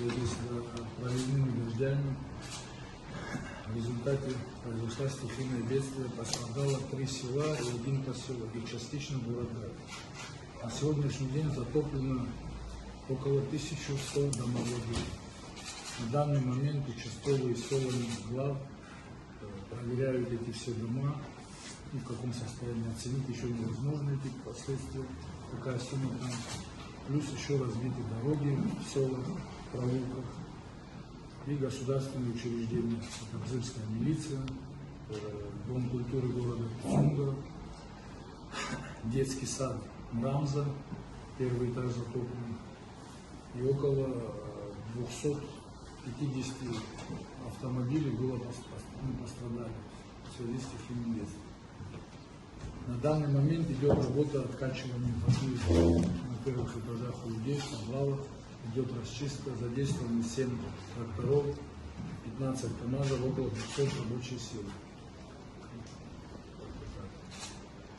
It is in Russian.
связи с проливными дождями. В результате произошла стихийное бедствие, пострадало 3 села и 1 поселок, и частично город Град. На сегодняшний день затоплено около 1100 домовладений. На данный момент участковые Солони глав проверяют эти все дома, и в каком состоянии оценить еще невозможно эти последствия, какая сумма там. Плюс еще разбиты дороги в селах, проулках и государственные учреждения. Это Бзыльская милиция, Дом культуры города Цунгара, детский сад Мрамза, 1-й этаж затоплен, и около 250 автомобилей пострадали в связи с стихийным бедствием. На данный момент идет работа откачивания воды на первых этажах у людей, в подвалах. Идет расчистка, задействованы 7 тракторов, 15 КАМАЗов, около 200 рабочих сил.